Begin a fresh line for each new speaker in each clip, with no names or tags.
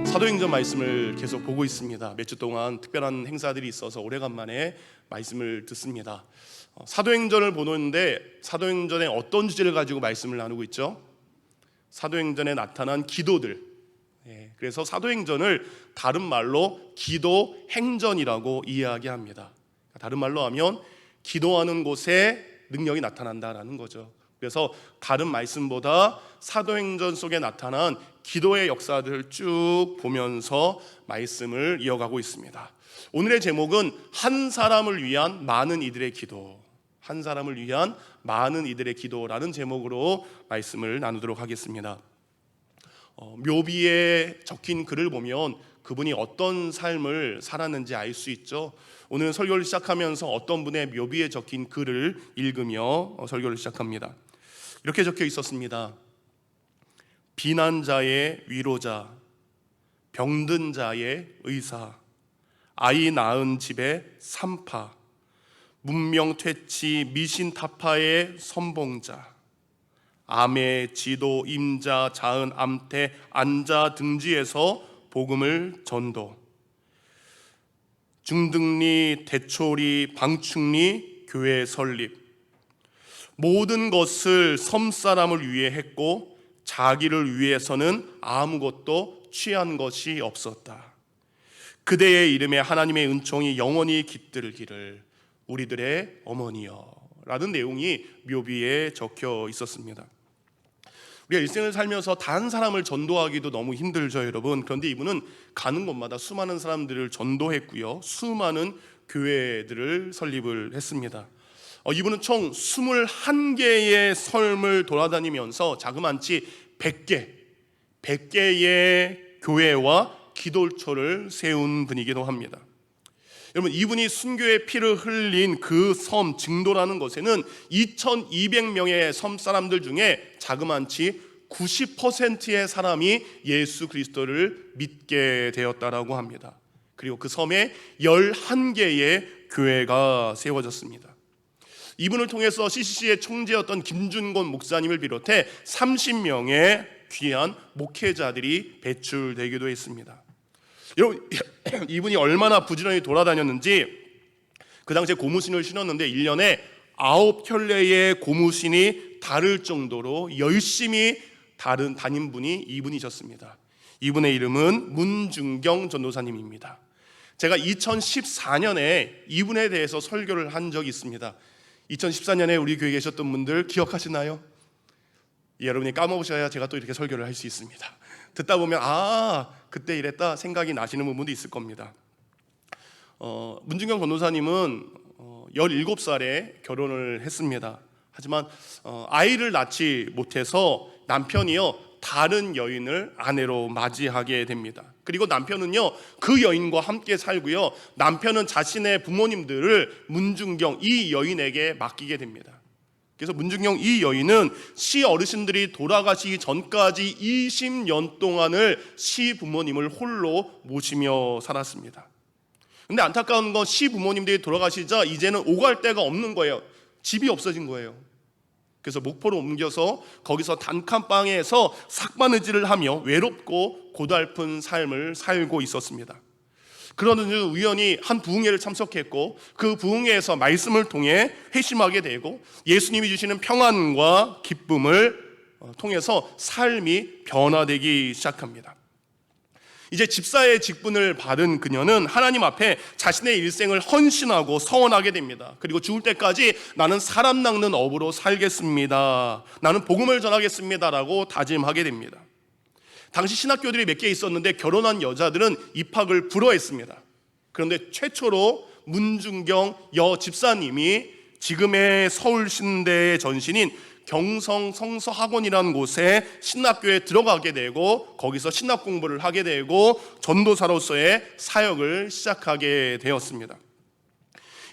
사도행전 말씀을 계속 보고 있습니다. 몇 주 동안 특별한 행사들이 있어서 오래간만에 말씀을 듣습니다. 사도행전을 보는데 사도행전의 어떤 주제를 가지고 말씀을 나누고 있죠? 사도행전에 나타난 기도들. 그래서 사도행전을 다른 말로 기도행전이라고 이야기합니다. 다른 말로 하면 기도하는 곳에 능력이 나타난다라는 거죠. 그래서 다른 말씀보다 사도행전 속에 나타난 기도의 역사들을 쭉 보면서 말씀을 이어가고 있습니다. 오늘의 제목은 한 사람을 위한 많은 이들의 기도, 한 사람을 위한 많은 이들의 기도라는 제목으로 말씀을 나누도록 하겠습니다. 묘비에 적힌 글을 보면 그분이 어떤 삶을 살았는지 알 수 있죠. 오늘 설교를 시작하면서 어떤 분의 묘비에 적힌 글을 읽으며 설교를 시작합니다. 이렇게 적혀 있었습니다. 비난자의 위로자, 병든 자의 의사, 아이 낳은 집의 산파, 문명퇴치 미신타파의 선봉자, 암의 지도 임자 자은 암태 안자 등지에서 복음을 전도, 중등리 대초리 방충리 교회 설립, 모든 것을 섬사람을 위해 했고 자기를 위해서는 아무것도 취한 것이 없었다. 그대의 이름에 하나님의 은총이 영원히 깃들기를 우리들의 어머니여 라는 내용이 묘비에 적혀 있었습니다. 우리가 일생을 살면서 단 사람을 전도하기도 너무 힘들죠, 여러분. 그런데 이분은 가는 곳마다 수많은 사람들을 전도했고요, 수많은 교회들을 설립을 했습니다. 이분은 총 21개의 섬을 돌아다니면서 자그만치 100개의 교회와 기도처를 세운 분이기도 합니다. 여러분, 이분이 순교의 피를 흘린 그 섬 증도라는 곳에는 2200명의 섬 사람들 중에 자그만치 90%의 사람이 예수 그리스도를 믿게 되었다라고 합니다. 그리고 그 섬에 11개의 교회가 세워졌습니다. 이분을 통해서 CCC의 총재였던 김준곤 목사님을 비롯해 30명의 귀한 목회자들이 배출되기도 했습니다. 여러분, 이분이 얼마나 부지런히 돌아다녔는지 그 당시에 고무신을 신었는데 1년에 9켤레의 고무신이 다를 정도로 열심히 다닌 분이 이분이셨습니다. 이분의 이름은 문중경 전도사님입니다. 제가 2014년에 이분에 대해서 설교를 한 적이 있습니다. 2014년에 우리 교회에 계셨던 분들 기억하시나요? 여러분이 까먹으셔야 제가 또 이렇게 설교를 할 수 있습니다. 듣다 보면 그때 이랬다 생각이 나시는 부분도 있을 겁니다. 문중경 전도사님은 17살에 결혼을 했습니다. 하지만 아이를 낳지 못해서 남편이요 다른 여인을 아내로 맞이하게 됩니다. 그리고 남편은요 그 여인과 함께 살고요, 남편은 자신의 부모님들을 문중경 이 여인에게 맡기게 됩니다. 그래서 문중경 이 여인은 시 어르신들이 돌아가시기 전까지 20년 동안을 시 부모님을 홀로 모시며 살았습니다. 근데 안타까운 건 시 부모님들이 돌아가시자 이제는 오갈 데가 없는 거예요. 집이 없어진 거예요. 그래서 목포로 옮겨서 거기서 단칸방에서 삭바느질을 하며 외롭고 고달픈 삶을 살고 있었습니다. 그러는 중 우연히 한 부흥회를 참석했고 그 부흥회에서 말씀을 통해 회심하게 되고 예수님이 주시는 평안과 기쁨을 통해서 삶이 변화되기 시작합니다. 이제 집사의 직분을 받은 그녀는 하나님 앞에 자신의 일생을 헌신하고 서원하게 됩니다. 그리고 죽을 때까지 나는 사람 낚는 업으로 살겠습니다, 나는 복음을 전하겠습니다 라고 다짐하게 됩니다. 당시 신학교들이 몇 개 있었는데 결혼한 여자들은 입학을 불허했습니다. 그런데 최초로 문중경 여 집사님이 지금의 서울신대의 전신인 경성성서학원이라는 곳에 신학교에 들어가게 되고 거기서 신학 공부를 하게 되고 전도사로서의 사역을 시작하게 되었습니다.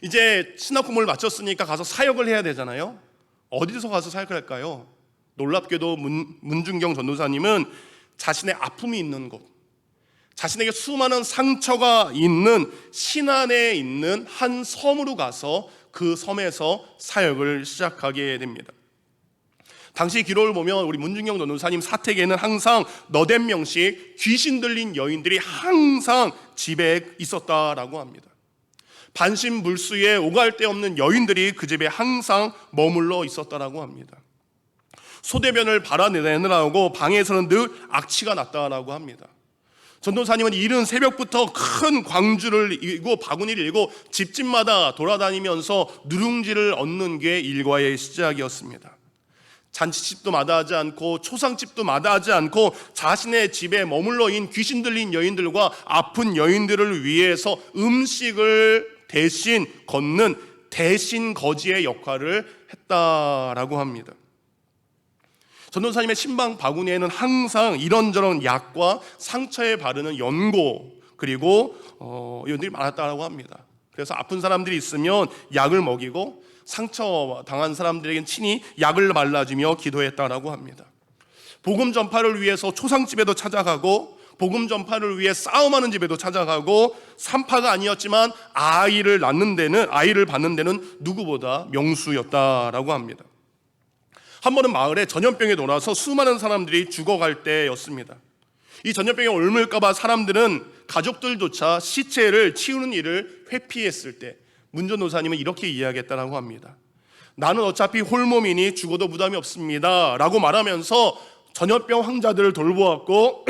이제 신학 공부를 마쳤으니까 가서 사역을 해야 되잖아요. 어디서 가서 사역을 할까요? 놀랍게도 문중경 전도사님은 자신의 아픔이 있는 곳, 자신에게 수많은 상처가 있는 신안에 있는 한 섬으로 가서 그 섬에서 사역을 시작하게 됩니다. 당시 기록을 보면 우리 문중경 전도사님 사택에는 항상 너댓 명씩 귀신 들린 여인들이 항상 집에 있었다라고 합니다. 반신물수에 오갈 데 없는 여인들이 그 집에 항상 머물러 있었다라고 합니다. 소대변을 발아내느라고 방에서는 늘 악취가 났다라고 합니다. 전도사님은 이른 새벽부터 큰 광주를 일고 바구니를 일고 집집마다 돌아다니면서 누룽지를 얻는 게 일과의 시작이었습니다. 잔치집도 마다하지 않고 초상집도 마다하지 않고 자신의 집에 머물러 있는 귀신 들린 여인들과 아픈 여인들을 위해서 음식을 대신 걷는 대신 거지의 역할을 했다라고 합니다. 전도사님의 신방 바구니에는 항상 이런저런 약과 상처에 바르는 연고 그리고 이런들이 많았다고 합니다. 그래서 아픈 사람들이 있으면 약을 먹이고 상처 당한 사람들에게는 친히 약을 발라주며 기도했다라고 합니다. 복음 전파를 위해서 초상집에도 찾아가고 복음 전파를 위해 싸움하는 집에도 찾아가고 산파가 아니었지만 아이를 낳는 데는 아이를 받는 데는 누구보다 명수였다라고 합니다. 한 번은 마을에 전염병이 돌아서 수많은 사람들이 죽어갈 때였습니다. 이 전염병에 옮을까봐 사람들은 가족들조차 시체를 치우는 일을 회피했을 때 문 전도사님은 이렇게 이야기했다라고 합니다. 나는 어차피 홀몸이니 죽어도 부담이 없습니다 라고 말하면서 전염병 환자들을 돌보았고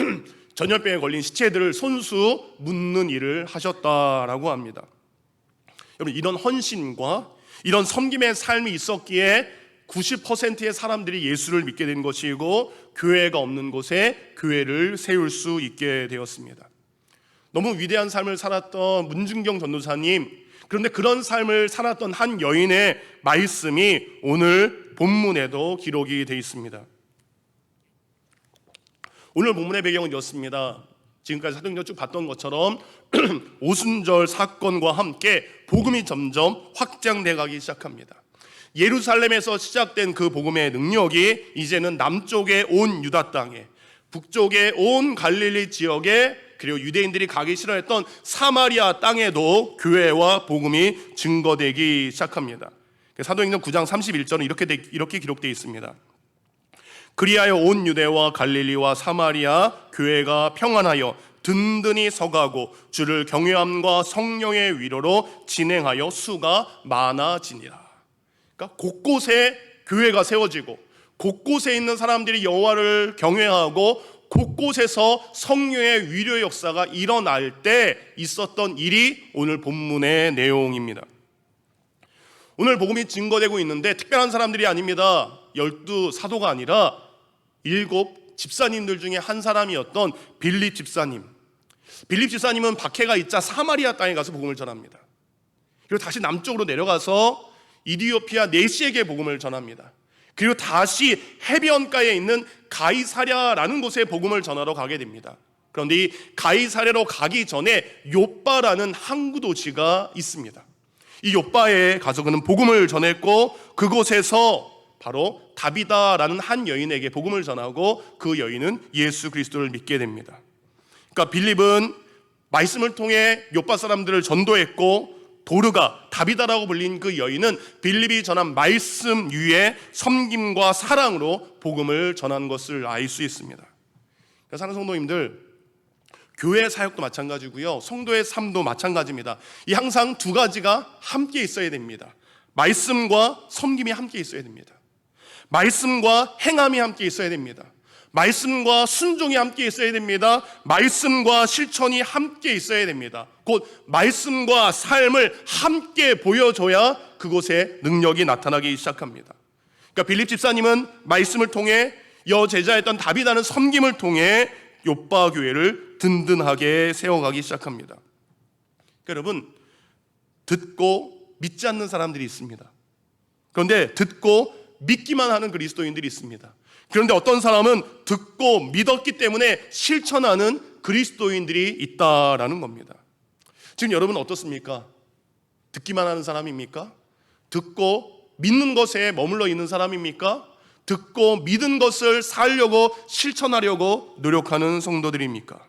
전염병에 걸린 시체들을 손수 묻는 일을 하셨다라고 합니다. 여러분, 이런 헌신과 이런 섬김의 삶이 있었기에 90%의 사람들이 예수를 믿게 된 것이고 교회가 없는 곳에 교회를 세울 수 있게 되었습니다. 너무 위대한 삶을 살았던 문중경 전도사님, 그런데 그런 삶을 살았던 한 여인의 말씀이 오늘 본문에도 기록이 되어 있습니다. 오늘 본문의 배경은 이렇습니다. 지금까지 사도행전 쭉 봤던 것처럼 오순절 사건과 함께 복음이 점점 확장돼 가기 시작합니다. 예루살렘에서 시작된 그 복음의 능력이 이제는 남쪽의 온 유다 땅에, 북쪽의 온 갈릴리 지역에, 그리고 유대인들이 가기 싫어했던 사마리아 땅에도 교회와 복음이 증거되기 시작합니다. 사도행전 9장 31절은 이렇게 기록되어 있습니다. 그리하여 온 유대와 갈릴리와 사마리아 교회가 평안하여 든든히 서가고 주를 경외함과 성령의 위로로 진행하여 수가 많아지니라. 그러니까 곳곳에 교회가 세워지고 곳곳에 있는 사람들이 여호와를 경외하고 곳곳에서 성령의 위로의 역사가 일어날 때 있었던 일이 오늘 본문의 내용입니다. 오늘 복음이 증거되고 있는데 특별한 사람들이 아닙니다. 12사도가 아니라 7 집사님들 중에 한 사람이었던 빌립 집사님. 빌립 집사님은 박해가 있자 사마리아 땅에 가서 복음을 전합니다. 그리고 다시 남쪽으로 내려가서 이디오피아 네시에게 복음을 전합니다. 그리고 다시 해변가에 있는 가이사랴라는 곳에 복음을 전하러 가게 됩니다. 그런데 이 가이사랴로 가기 전에 요빠라는 항구 도시가 있습니다. 이 요빠에 가서 그는 복음을 전했고 그곳에서 바로 다비다라는 한 여인에게 복음을 전하고 그 여인은 예수 그리스도를 믿게 됩니다. 그러니까 빌립은 말씀을 통해 요빠 사람들을 전도했고 도르가, 다비다라고 불린 그 여인은 빌립이 전한 말씀 위에 섬김과 사랑으로 복음을 전한 것을 알 수 있습니다. 그러니까 사랑하는 성도님들, 교회 사역도 마찬가지고요, 성도의 삶도 마찬가지입니다. 이 항상 두 가지가 함께 있어야 됩니다. 말씀과 섬김이 함께 있어야 됩니다. 말씀과 행함이 함께 있어야 됩니다. 말씀과 순종이 함께 있어야 됩니다. 말씀과 실천이 함께 있어야 됩니다. 곧 말씀과 삶을 함께 보여줘야 그곳에 능력이 나타나기 시작합니다. 그러니까 빌립 집사님은 말씀을 통해 여제자였던 다비다는 섬김을 통해 요빠 교회를 든든하게 세워가기 시작합니다. 그러니까 여러분, 듣고 믿지 않는 사람들이 있습니다. 그런데 듣고 믿기만 하는 그리스도인들이 있습니다. 그런데 어떤 사람은 듣고 믿었기 때문에 실천하는 그리스도인들이 있다라는 겁니다. 지금 여러분 어떻습니까? 듣기만 하는 사람입니까? 듣고 믿는 것에 머물러 있는 사람입니까? 듣고 믿은 것을 살려고 실천하려고 노력하는 성도들입니까?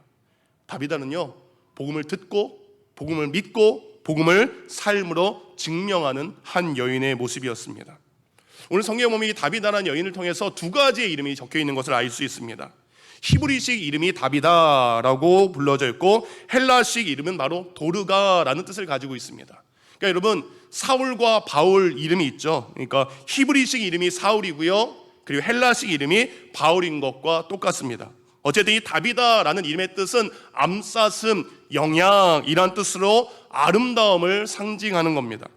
다비다는요, 복음을 듣고 복음을 믿고 복음을 삶으로 증명하는 한 여인의 모습이었습니다. 오늘 성경에 보면 이 다비다라는 여인을 통해서 두 가지의 이름이 적혀 있는 것을 알 수 있습니다. 히브리식 이름이 다비다라고 불러져 있고 헬라식 이름은 바로 도르가라는 뜻을 가지고 있습니다. 그러니까 여러분, 사울과 바울 이름이 있죠. 그러니까 히브리식 이름이 사울이고요, 그리고 헬라식 이름이 바울인 것과 똑같습니다. 어쨌든 이 다비다라는 이름의 뜻은 암사슴, 영양이란 뜻으로 아름다움을 상징하는 겁니다.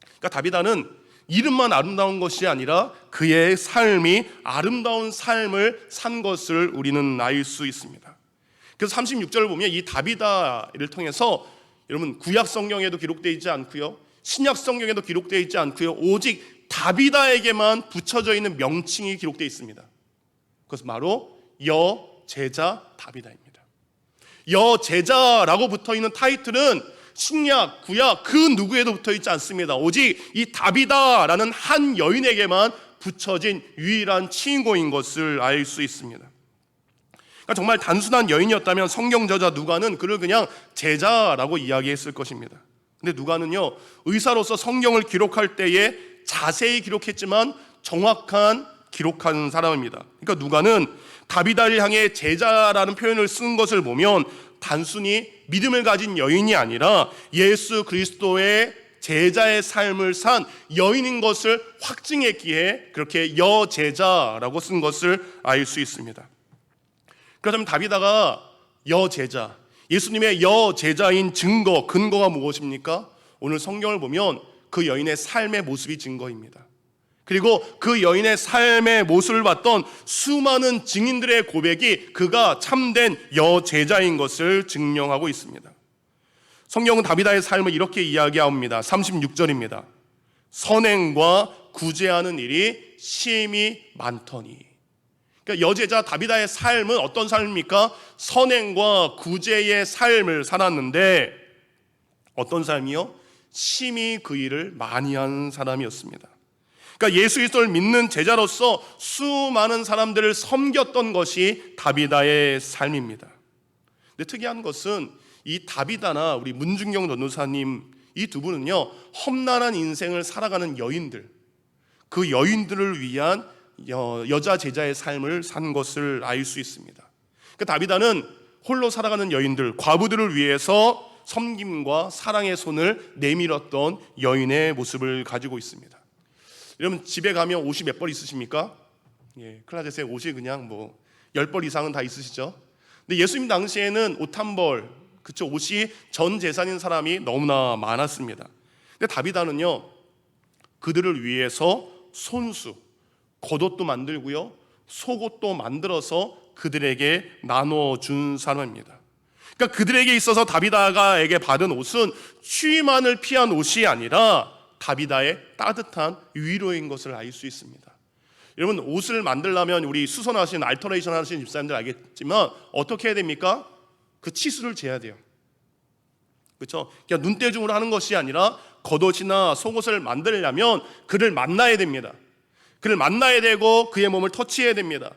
그러니까 다비다는 이름만 아름다운 것이 아니라 그의 삶이 아름다운 삶을 산 것을 우리는 알 수 있습니다. 그래서 36절을 보면 이 다비다를 통해서 여러분, 구약 성경에도 기록되어 있지 않고요, 신약 성경에도 기록되어 있지 않고요, 오직 다비다에게만 붙여져 있는 명칭이 기록되어 있습니다. 그것은 바로 여제자 다비다입니다. 여제자라고 붙어있는 타이틀은 신약, 구약 그 누구에도 붙어있지 않습니다. 오직 이 다비다라는 한 여인에게만 붙여진 유일한 칭호인 것을 알 수 있습니다. 그러니까 정말 단순한 여인이었다면 성경 저자 누가는 그를 그냥 제자라고 이야기했을 것입니다. 근데 누가는요, 의사로서 성경을 기록할 때에 자세히 기록했지만 정확한 기록한 사람입니다. 그러니까 누가는 다비다를 향해 제자라는 표현을 쓴 것을 보면 단순히 믿음을 가진 여인이 아니라 예수 그리스도의 제자의 삶을 산 여인인 것을 확증했기에 그렇게 여제자라고 쓴 것을 알 수 있습니다. 그렇다면 다비다가 여제자, 예수님의 여제자인 증거, 근거가 무엇입니까? 오늘 성경을 보면 그 여인의 삶의 모습이 증거입니다. 그리고 그 여인의 삶의 모습을 봤던 수많은 증인들의 고백이 그가 참된 여제자인 것을 증명하고 있습니다. 성경은 다비다의 삶을 이렇게 이야기합니다. 36절입니다. 선행과 구제하는 일이 심히 많더니. 그러니까 여제자 다비다의 삶은 어떤 삶입니까? 선행과 구제의 삶을 살았는데 어떤 삶이요? 심히 그 일을 많이 한 사람이었습니다. 그러니까 예수 그리스도를 믿는 제자로서 수많은 사람들을 섬겼던 것이 다비다의 삶입니다. 근데 특이한 것은 이 다비다나 우리 문중경 전도사님 이 두 분은요, 험난한 인생을 살아가는 여인들, 그 여인들을 위한 여자 제자의 삶을 산 것을 알 수 있습니다. 그러니까 다비다는 홀로 살아가는 여인들, 과부들을 위해서 섬김과 사랑의 손을 내밀었던 여인의 모습을 가지고 있습니다. 여러분, 집에 가면 옷이 몇 벌 있으십니까? 예, 클라젯에 옷이 그냥 10벌 이상은 다 있으시죠? 근데 예수님 당시에는 옷 한 벌, 그쵸, 옷이 전 재산인 사람이 너무나 많았습니다. 근데 다비다는요, 그들을 위해서 손수, 겉옷도 만들고요, 속옷도 만들어서 그들에게 나눠준 사람입니다. 그러니까 그들에게 있어서 다비다가에게 받은 옷은 추위만을 피한 옷이 아니라 다비다의 따뜻한 위로인 것을 알 수 있습니다. 여러분, 옷을 만들려면 우리 수선하신 알터레이션 하시는 집사님들 알겠지만 어떻게 해야 됩니까? 그 치수를 재야 돼요. 그렇죠? 그냥 눈대중으로 하는 것이 아니라 겉옷이나 속옷을 만들려면 그를 만나야 됩니다. 그를 만나야 되고 그의 몸을 터치해야 됩니다.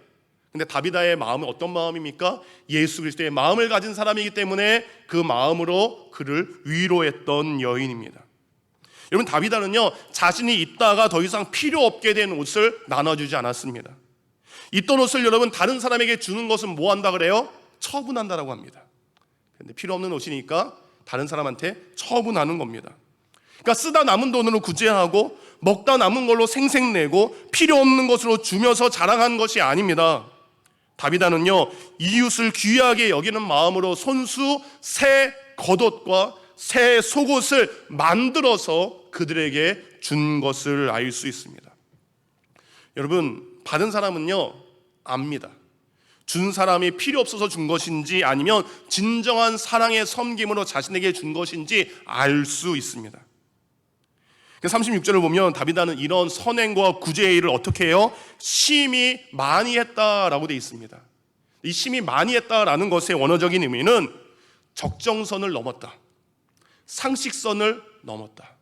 근데 다비다의 마음은 어떤 마음입니까? 예수 그리스도의 마음을 가진 사람이기 때문에 그 마음으로 그를 위로했던 여인입니다. 여러분, 다비다는요, 자신이 입다가 더 이상 필요 없게 된 옷을 나눠주지 않았습니다. 입던 옷을 여러분 다른 사람에게 주는 것은 뭐 한다 그래요? 처분한다라고 합니다. 근데 필요 없는 옷이니까 다른 사람한테 처분하는 겁니다. 그러니까 쓰다 남은 돈으로 구제하고 먹다 남은 걸로 생색내고 필요 없는 것으로 주면서 자랑한 것이 아닙니다. 다비다는요, 이웃을 귀하게 여기는 마음으로 손수 새 겉옷과 새 속옷을 만들어서 그들에게 준 것을 알 수 있습니다. 여러분, 받은 사람은요 압니다. 준 사람이 필요 없어서 준 것인지 아니면 진정한 사랑의 섬김으로 자신에게 준 것인지 알 수 있습니다. 36절을 보면 다비다는 이런 선행과 구제의 일을 어떻게 해요? 심히 많이 했다라고 되어 있습니다. 이 심히 많이 했다라는 것의 원어적인 의미는 적정선을 넘었다, 상식선을 넘었다.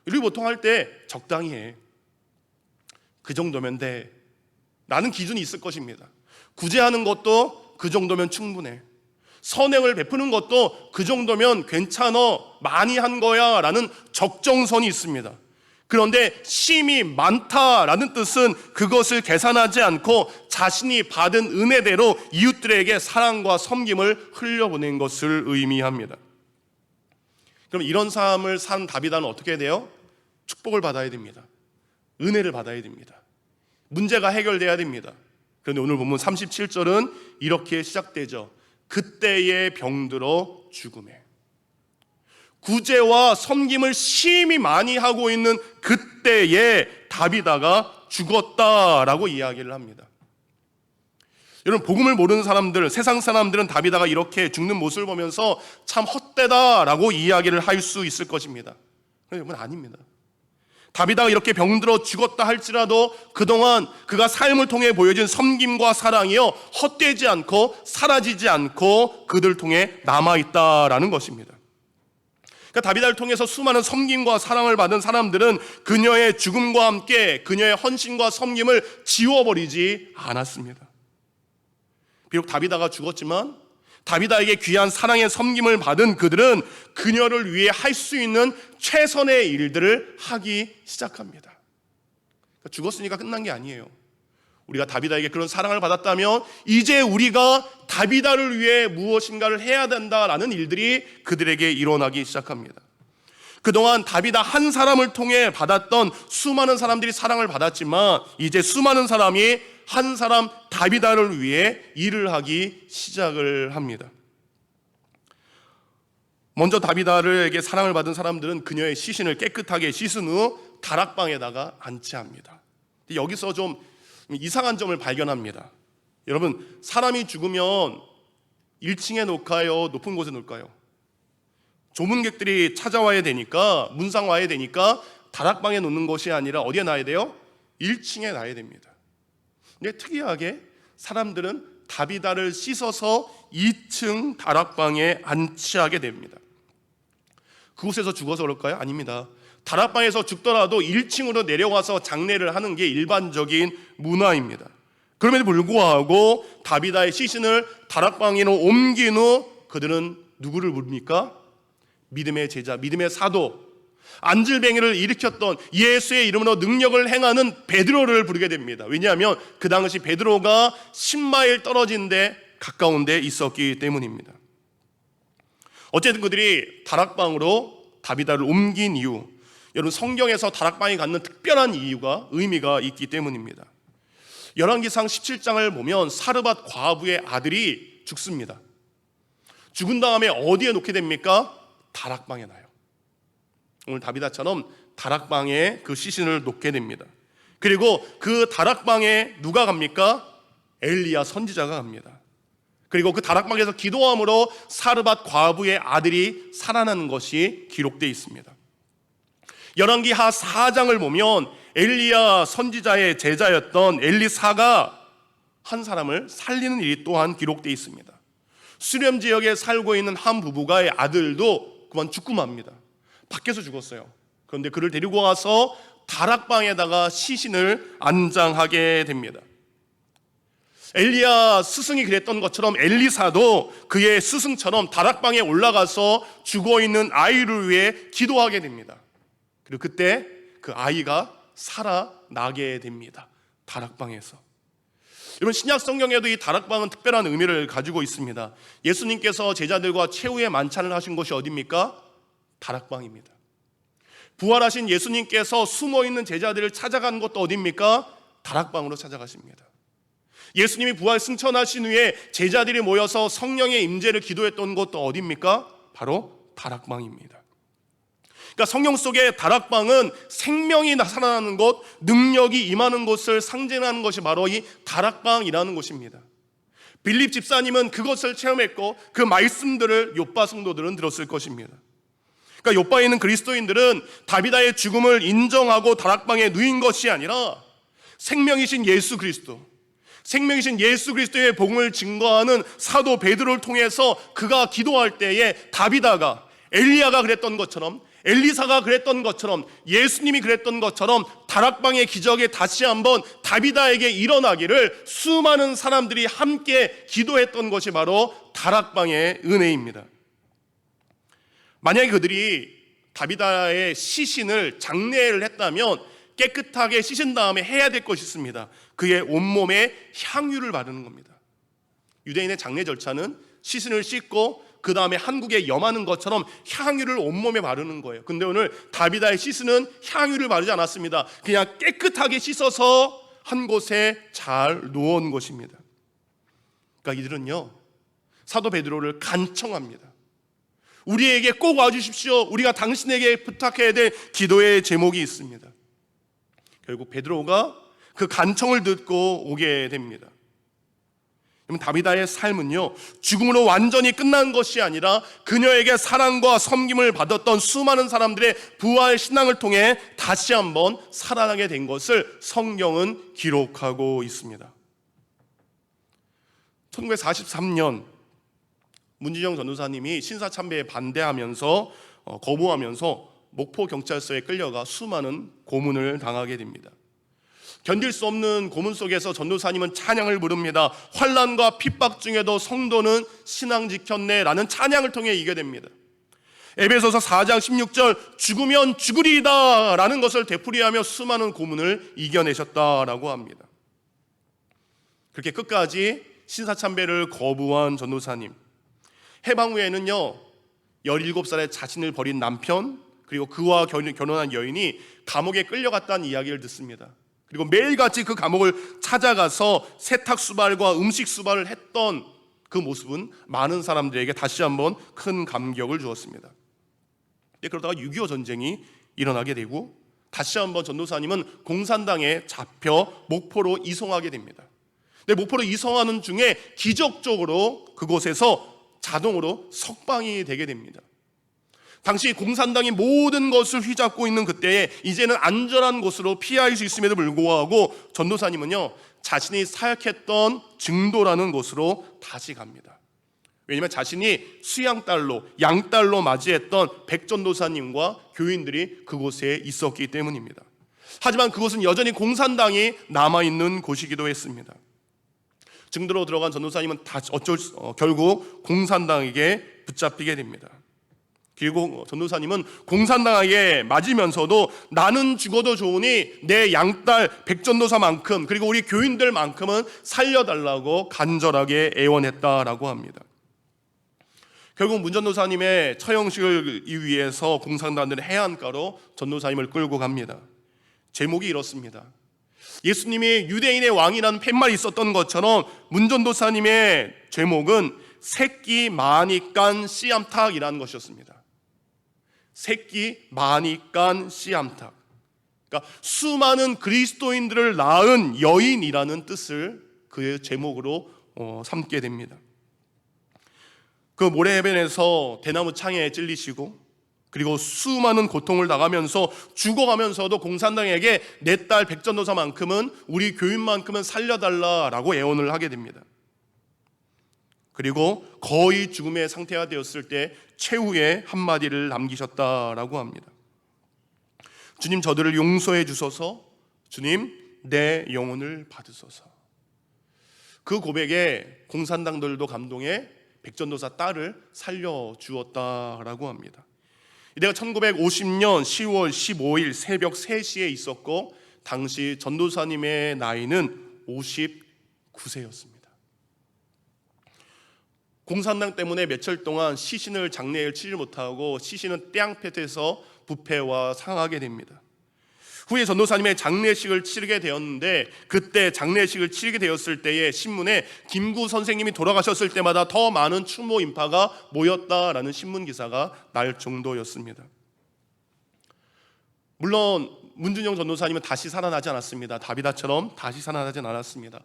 우리 보통 할 때 적당히 해, 그 정도면 돼, 라는 기준이 있을 것입니다. 구제하는 것도 그 정도면 충분해, 선행을 베푸는 것도 그 정도면 괜찮아, 많이 한 거야 라는 적정선이 있습니다. 그런데 심이 많다라는 뜻은 그것을 계산하지 않고 자신이 받은 은혜대로 이웃들에게 사랑과 섬김을 흘려보낸 것을 의미합니다. 그럼 이런 삶을 산 다비다는 어떻게 돼요? 축복을 받아야 됩니다. 은혜를 받아야 됩니다. 문제가 해결돼야 됩니다. 그런데 오늘 본문 37절은 이렇게 시작되죠. 그때에 병들어 죽음에. 구제와 섬김을 심히 많이 하고 있는 그때에 다비다가 죽었다라고 이야기를 합니다. 여러분, 복음을 모르는 사람들, 세상 사람들은 다비다가 이렇게 죽는 모습을 보면서 참 헛되다라고 이야기를 할 수 있을 것입니다. 그런데 여러분, 아닙니다. 다비다가 이렇게 병들어 죽었다 할지라도 그동안 그가 삶을 통해 보여준 섬김과 사랑이요, 헛되지 않고 사라지지 않고 그들 통해 남아있다라는 것입니다. 그러니까 다비다를 통해서 수많은 섬김과 사랑을 받은 사람들은 그녀의 죽음과 함께 그녀의 헌신과 섬김을 지워버리지 않았습니다. 비록 다비다가 죽었지만 다비다에게 귀한 사랑의 섬김을 받은 그들은 그녀를 위해 할 수 있는 최선의 일들을 하기 시작합니다. 그러니까 죽었으니까 끝난 게 아니에요. 우리가 다비다에게 그런 사랑을 받았다면 이제 우리가 다비다를 위해 무엇인가를 해야 된다라는 일들이 그들에게 일어나기 시작합니다. 그동안 다비다 한 사람을 통해 받았던 수많은 사람들이 사랑을 받았지만 이제 수많은 사람이 한 사람 다비다를 위해 일을 하기 시작을 합니다. 먼저 다비다에게 사랑을 받은 사람들은 그녀의 시신을 깨끗하게 씻은 후 다락방에다가 안치합니다. 여기서 좀 이상한 점을 발견합니다. 여러분, 사람이 죽으면 1층에 놓을까요? 높은 곳에 놓을까요? 조문객들이 찾아와야 되니까, 문상 와야 되니까 다락방에 놓는 것이 아니라 어디에 놔야 돼요? 1층에 놔야 됩니다. 근데 특이하게 사람들은 다비다를 씻어서 2층 다락방에 안치하게 됩니다. 그곳에서 죽어서 그럴까요? 아닙니다. 다락방에서 죽더라도 1층으로 내려와서 장례를 하는 게 일반적인 문화입니다. 그럼에도 불구하고 다비다의 시신을 다락방으로 옮긴 후 그들은 누구를 부릅니까? 믿음의 제자, 믿음의 사도, 안질뱅이를 일으켰던 예수의 이름으로 능력을 행하는 베드로를 부르게 됩니다. 왜냐하면 그 당시 베드로가 10마일 떨어진 데 가까운 데 있었기 때문입니다. 어쨌든 그들이 다락방으로 다비다를 옮긴 이유, 여러분, 성경에서 다락방이 갖는 특별한 이유가, 의미가 있기 때문입니다. 열왕기상 17장을 보면 사르밧 과부의 아들이 죽습니다. 죽은 다음에 어디에 놓게 됩니까? 다락방에 놔요. 오늘 다비다처럼 다락방에 그 시신을 놓게 됩니다. 그리고 그 다락방에 누가 갑니까? 엘리야 선지자가 갑니다. 그리고 그 다락방에서 기도함으로 사르밧 과부의 아들이 살아나는 것이 기록되어 있습니다. 열왕기하 4장을 보면 엘리야 선지자의 제자였던 엘리사가 한 사람을 살리는 일이 또한 기록되어 있습니다. 수렴 지역에 살고 있는 한 부부가의 아들도 그만 죽고 맙니다. 밖에서 죽었어요. 그런데 그를 데리고 와서 다락방에다가 시신을 안장하게 됩니다. 엘리야 스승이 그랬던 것처럼 엘리사도 그의 스승처럼 다락방에 올라가서 죽어있는 아이를 위해 기도하게 됩니다. 그리고 그때 그 아이가 살아나게 됩니다. 다락방에서. 여러분, 신약 성경에도 이 다락방은 특별한 의미를 가지고 있습니다. 예수님께서 제자들과 최후의 만찬을 하신 곳이 어디입니까? 다락방입니다. 부활하신 예수님께서 숨어있는 제자들을 찾아간 것도 어디입니까? 다락방으로 찾아가십니다. 예수님이 부활 승천하신 후에 제자들이 모여서 성령의 임재를 기도했던 곳도 어디입니까? 바로 다락방입니다. 그러니까 성경 속의 다락방은 생명이 살아나는 곳, 능력이 임하는 곳을 상징하는 것이 바로 이 다락방이라는 곳입니다. 빌립 집사님은 그것을 체험했고 그 말씀들을 욥바 성도들은 들었을 것입니다. 그러니까 욥바에 있는 그리스도인들은 다비다의 죽음을 인정하고 다락방에 누인 것이 아니라 생명이신 예수 그리스도, 생명이신 예수 그리스도의 복음을 증거하는 사도 베드로를 통해서 그가 기도할 때에 다비다가, 엘리야가 그랬던 것처럼, 엘리사가 그랬던 것처럼, 예수님이 그랬던 것처럼 다락방의 기적이 다시 한번 다비다에게 일어나기를 수많은 사람들이 함께 기도했던 것이 바로 다락방의 은혜입니다. 만약에 그들이 다비다의 시신을 장례를 했다면 깨끗하게 씻은 다음에 해야 될 것이 있습니다. 그의 온몸에 향유를 바르는 겁니다. 유대인의 장례 절차는 시신을 씻고 그 다음에 한국에 염하는 것처럼 향유를 온몸에 바르는 거예요. 근데 오늘 다비다의 시신은 향유를 바르지 않았습니다. 그냥 깨끗하게 씻어서 한 곳에 잘 놓은 것입니다. 그러니까 이들은요, 사도 베드로를 간청합니다. 우리에게 꼭 와주십시오. 우리가 당신에게 부탁해야 될 기도의 제목이 있습니다. 결국 베드로가 그 간청을 듣고 오게 됩니다. 다비다의 삶은요, 죽음으로 완전히 끝난 것이 아니라 그녀에게 사랑과 섬김을 받았던 수많은 사람들의 부활 신앙을 통해 다시 한번 살아나게 된 것을 성경은 기록하고 있습니다. 1943년 문진영 전도사님이 신사참배에 반대하면서 거부하면서 목포 경찰서에 끌려가 수많은 고문을 당하게 됩니다. 견딜 수 없는 고문 속에서 전도사님은 찬양을 부릅니다. 환난과 핍박 중에도 성도는 신앙 지켰네라는 찬양을 통해 이게 됩니다. 에베소서 4장 16절 죽으면 죽으리이다 라는 것을 되풀이하며 수많은 고문을 이겨내셨다라고 합니다. 그렇게 끝까지 신사참배를 거부한 전도사님, 해방 후에는요 17살에 자신을 버린 남편 그리고 그와 결혼한 여인이 감옥에 끌려갔다는 이야기를 듣습니다. 그리고 매일같이 그 감옥을 찾아가서 세탁 수발과 음식 수발을 했던 그 모습은 많은 사람들에게 다시 한번 큰 감격을 주었습니다. 그러다가 6.25 전쟁이 일어나게 되고 다시 한번 전도사님은 공산당에 잡혀 목포로 이송하게 됩니다. 근데 목포로 이송하는 중에 기적적으로 그곳에서 자동으로 석방이 되게 됩니다. 당시 공산당이 모든 것을 휘잡고 있는 그때에 이제는 안전한 곳으로 피할 수 있음에도 불구하고 전도사님은요 자신이 사역했던 증도라는 곳으로 다시 갑니다. 왜냐하면 자신이 수양딸로 양딸로 맞이했던 백전도사님과 교인들이 그곳에 있었기 때문입니다. 하지만 그곳은 여전히 공산당이 남아있는 곳이기도 했습니다. 증도로 들어간 전도사님은 결국 공산당에게 붙잡히게 됩니다. 그리고 전도사님은 공산당에게 맞으면서도 나는 죽어도 좋으니 내 양딸 백전도사만큼 그리고 우리 교인들만큼은 살려달라고 간절하게 애원했다라고 합니다. 결국 문전도사님의 처형식을 위해서 공산당들은 해안가로 전도사님을 끌고 갑니다. 제목이 이렇습니다. 예수님이 유대인의 왕이라는 팻말이 있었던 것처럼 문전도사님의 제목은 새끼 많이 깐 씨암탉이라는 것이었습니다. 새끼 많이 깐 씨암탉. 그러니까 수많은 그리스도인들을 낳은 여인이라는 뜻을 그의 제목으로 삼게 됩니다. 그 모래해변에서 대나무 창에 찔리시고 그리고 수많은 고통을 당하면서 죽어가면서도 공산당에게 내 딸 백전도사만큼은 우리 교인만큼은 살려달라라고 애원을 하게 됩니다. 그리고 거의 죽음의 상태가 되었을 때 최후의 한마디를 남기셨다라고 합니다. 주님 저들을 용서해 주소서. 주님 내 영혼을 받으소서. 그 고백에 공산당들도 감동해 백전도사 딸을 살려주었다라고 합니다. 이때가 1950년 10월 15일 새벽 3시에 있었고 당시 전도사님의 나이는 59세였습니다. 공산당 때문에 며칠 동안 시신을 장례를 치지 못하고 시신은 떼양볕에서 부패와 상하게 됩니다. 후에 전도사님의 장례식을 치르게 되었는데 그때 장례식을 치르게 되었을 때에 신문에 김구 선생님이 돌아가셨을 때마다 더 많은 추모 인파가 모였다라는 신문 기사가 날 정도였습니다. 물론 문준영 전도사님은 다시 살아나지 않았습니다. 다비다처럼 다시 살아나진 않았습니다.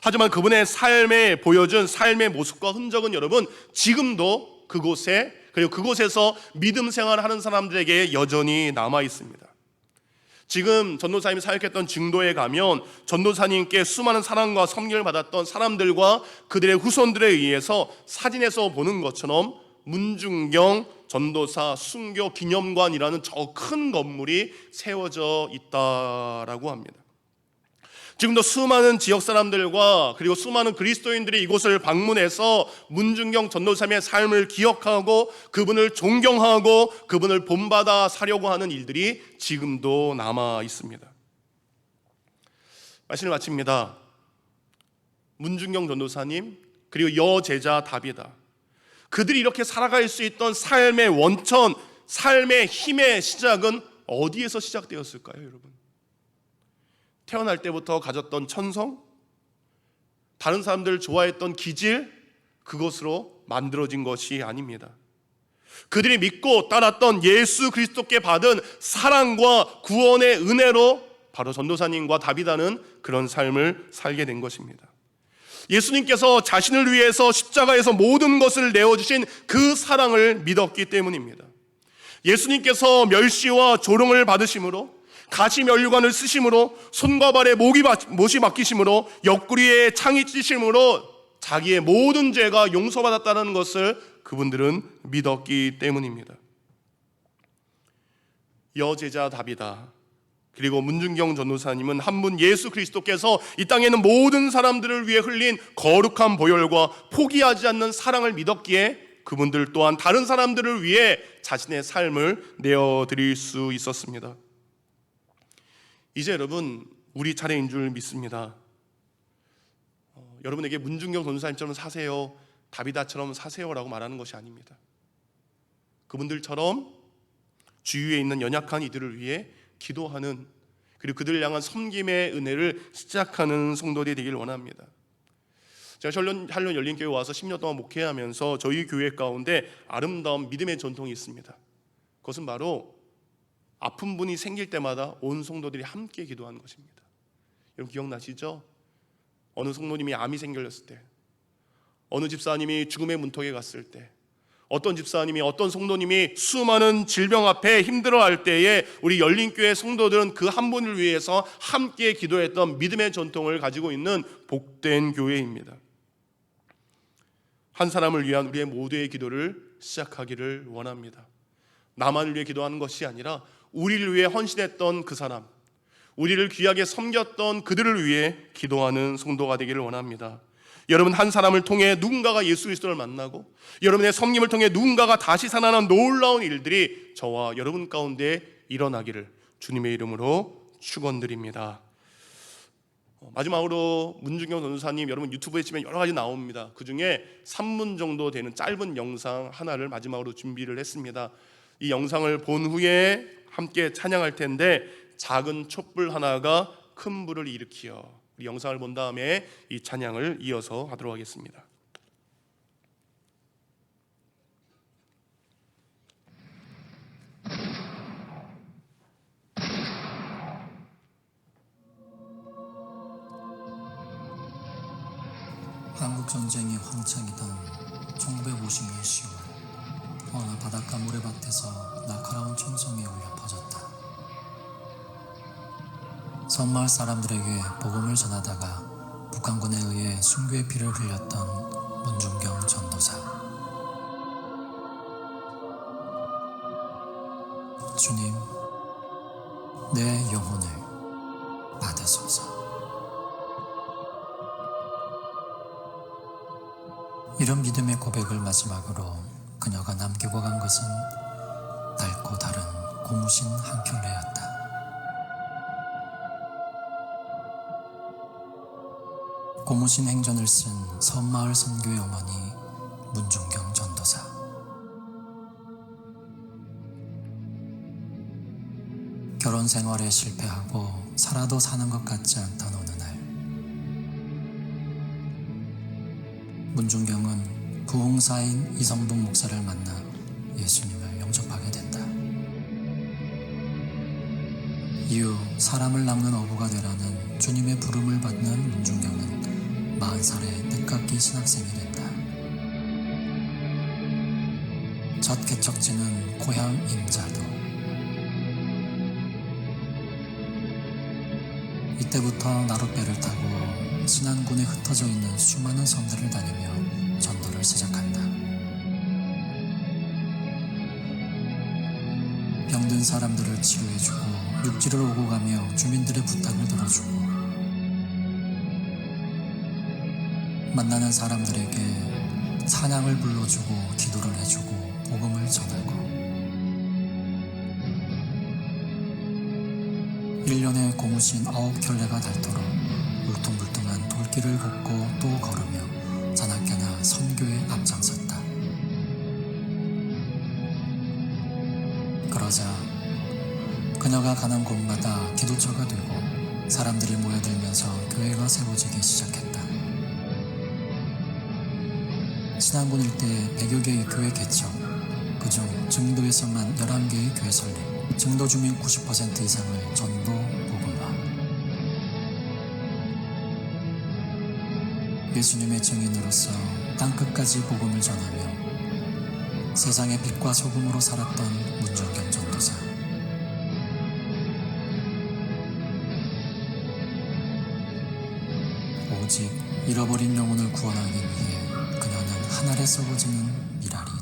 하지만 그분의 삶에 보여준 삶의 모습과 흔적은 여러분 지금도 그곳에 그리고 그곳에서 믿음 생활을 하는 사람들에게 여전히 남아 있습니다. 지금 전도사님이 사역했던 증도에 가면 전도사님께 수많은 사랑과 섬김을 받았던 사람들과 그들의 후손들에 의해서 사진에서 보는 것처럼 문중경 전도사 순교 기념관이라는 저 큰 건물이 세워져 있다라고 합니다. 지금도 수많은 지역 사람들과 그리고 수많은 그리스도인들이 이곳을 방문해서 문중경 전도사님의 삶을 기억하고 그분을 존경하고 그분을 본받아 사려고 하는 일들이 지금도 남아 있습니다. 말씀을 마칩니다. 문중경 전도사님 그리고 여제자 다비다, 그들이 이렇게 살아갈 수 있던 삶의 원천, 삶의 힘의 시작은 어디에서 시작되었을까요, 여러분? 태어날 때부터 가졌던 천성, 다른 사람들 좋아했던 기질, 그것으로 만들어진 것이 아닙니다. 그들이 믿고 따랐던 예수 그리스도께 받은 사랑과 구원의 은혜로 바로 전도사님과 다비다는 그런 삶을 살게 된 것입니다. 예수님께서 자신을 위해서 십자가에서 모든 것을 내어주신 그 사랑을 믿었기 때문입니다. 예수님께서 멸시와 조롱을 받으심으로, 가시 면류관을 쓰심으로, 손과 발에 못이 박히심으로, 옆구리에 창이 찌심으로 자기의 모든 죄가 용서받았다는 것을 그분들은 믿었기 때문입니다. 여제자 다비다 그리고 문중경 전도사님은 한 분 예수 그리스도께서 이 땅에 있는 모든 사람들을 위해 흘린 거룩한 보혈과 포기하지 않는 사랑을 믿었기에 그분들 또한 다른 사람들을 위해 자신의 삶을 내어드릴 수 있었습니다. 이제 여러분, 우리 차례인 줄 믿습니다. 여러분에게 문중경 전도사님처럼 사세요, 다비다처럼 사세요라고 말하는 것이 아닙니다. 그분들처럼 주위에 있는 연약한 이들을 위해 기도하는, 그리고 그들을 향한 섬김의 은혜를 시작하는 성도들이 되길 원합니다. 제가 한련 열린교회 와서 10년 동안 목회하면서 저희 교회 가운데 아름다운 믿음의 전통이 있습니다. 그것은 바로 아픈 분이 생길 때마다 온 성도들이 함께 기도하는 것입니다. 여러분 기억나시죠? 어느 성도님이 암이 생겼을 때, 어느 집사님이 죽음의 문턱에 갔을 때, 어떤 집사님이, 어떤 성도님이 수많은 질병 앞에 힘들어할 때에 우리 열린교회 성도들은 그 한 분을 위해서 함께 기도했던 믿음의 전통을 가지고 있는 복된 교회입니다. 한 사람을 위한 우리의 모두의 기도를 시작하기를 원합니다. 나만을 위해 기도하는 것이 아니라 우리를 위해 헌신했던 그 사람, 우리를 귀하게 섬겼던 그들을 위해 기도하는 성도가 되기를 원합니다. 여러분 한 사람을 통해 누군가가 예수 그리스도를 만나고, 여러분의 섬김을 통해 누군가가 다시 살아나는 놀라운 일들이 저와 여러분 가운데 일어나기를 주님의 이름으로 축원드립니다. 마지막으로 문중경 전도사님, 여러분 유튜브에 치면 여러 가지 나옵니다. 그 중에 3분 정도 되는 짧은 영상 하나를 마지막으로 준비를 했습니다. 이 영상을 본 후에 함께 찬양할 텐데, 작은 촛불 하나가 큰 불을 일으키어, 이 영상을 본 다음에 이 찬양을 이어서 하도록 하겠습니다.
한국 전쟁이 황창이던 1950년 10월, 어느 바닷가 모래밭에서 날카로운 총성이 울려 퍼졌다. 섬마을 사람들에게 복음을 전하다가 북한군에 의해 순교의 피를 흘렸던 문중경 전도사. 주님, 내 영혼을 받으소서. 이런 믿음의 고백을 마지막으로 그녀가 남기고 간 것은 낡고 다른 고무신 한 켤레였다. 고무신 행전을 쓴 섬마을 선교의 어머니 문중경 전도사. 결혼 생활에 실패하고 살아도 사는 것 같지 않던 어느 날, 문중경은 부흥사인 이성동 목사를 만나 예수님을 영접하게 된다. 이후 사람을 낚는 어부가 되라는 주님의 부름을 받는 문중경은 40살에 늦깎이 신학생이 된다. 첫 개척지는 고향 임자도. 이때부터 나룻배를 타고 신안군에 흩어져 있는 수많은 섬들을 다니며 전도를 시작한다. 병든 사람들을 치유해주고 육지를 오고 가며 주민들의 부탁을 들어주고, 만나는 사람들에게 찬양을 불러주고 기도를 해주고 복음을 전하고 1년에 고무신 9켤레가 닳도록 울퉁불퉁한 돌길을 걷고 또 걸으며 자나깨나 선교에 앞장섰다. 그러자 그녀가 가는 곳마다 기도처가 되고 사람들이 모여들면서 교회가 세워지기 시작했다. 신안군 일대 100여 개의 교회 개척, 그중 증도에서만 11개의 교회 설립, 증도 주민 90% 이상을 전도 복음화. 예수님의 증인으로서 땅끝까지 복음을 전하며 세상의 빛과 소금으로 살았던 문종경 전도사. 오직 잃어버린 영혼을 구원하기 위해 그녀는 하늘에 썩어지는 미랄이